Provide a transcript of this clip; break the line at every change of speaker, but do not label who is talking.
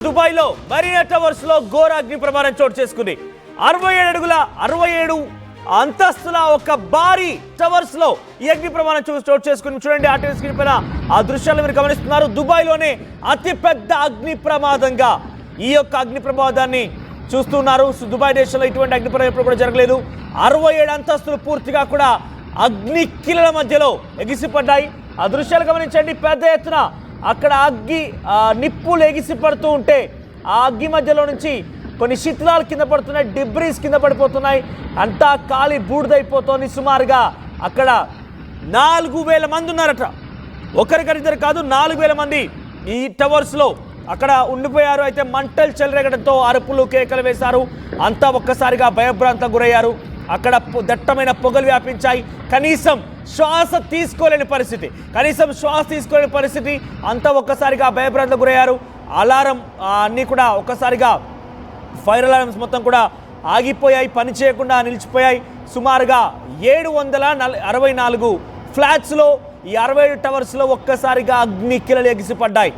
దుబాయ్లో మరీనా టవర్స్ లో ఘోర అగ్ని ప్రమాదం చోటు చేసుకుంది. 67 అడుగుల 67 అంతస్తుల ఒక భారీ టవర్స్ లో ఈ అగ్ని ప్రమాదం చోటు చేసుకుని చూడండి. ఆ టీవీ స్క్రీన్ పైన ఆ దృశ్యాలను మీరు గమనిస్తున్నారు. దుబాయ్లోనే అతి పెద్ద అగ్ని ప్రమాదంగా ఈ యొక్క అగ్ని ప్రమాదాన్ని చూస్తున్నారు. దుబాయ్ దేశంలో ఇటువంటి అగ్ని ప్రమాదం ఎప్పుడు కూడా జరగలేదు. 67 అంతస్తులు పూర్తిగా కూడా అగ్ని కిలల మధ్యలో ఎగిసిపడ్డాయి. ఆ దృశ్యాలు గమనించండి. పెద్ద ఎత్తున అక్కడ నిప్పులు ఎగిసిపడుతూ ఉంటే ఆ అగ్గి మధ్యలో నుంచి కొన్ని శిథిలాలు కింద పడుతున్నాయి, డిబ్రీస్ కింద పడిపోతున్నాయి, అంతా కాలి బూడిదైపోతోంది. సుమారుగా అక్కడ 4000 మంది ఉన్నారట. ఒకరిద్దరు కాదు, 4000 మంది ఈ టవర్స్లో అక్కడ ఉండిపోయారు. అయితే మంటలు చెలరేగడంతో అరుపులు కేకలు వేశారు. అంతా ఒక్కసారిగా భయభ్రాంతం గురయ్యారు. అక్కడ దట్టమైన పొగలు వ్యాపించాయి. కనీసం శ్వాస తీసుకోలేని పరిస్థితి. అంతా ఒక్కసారిగా భయభ్రాంతం గురయ్యారు. అలారం అన్నీ కూడా ఒక్కసారిగా ఫైర్ అలారమ్స్ మొత్తం కూడా ఆగిపోయాయి, పని చేయకుండా నిలిచిపోయాయి. సుమారుగా 764 ఫ్లాట్స్లో ఈ 67 టవర్స్లో ఒక్కసారిగా అగ్ని కిలలు ఎగిసిపడ్డాయి.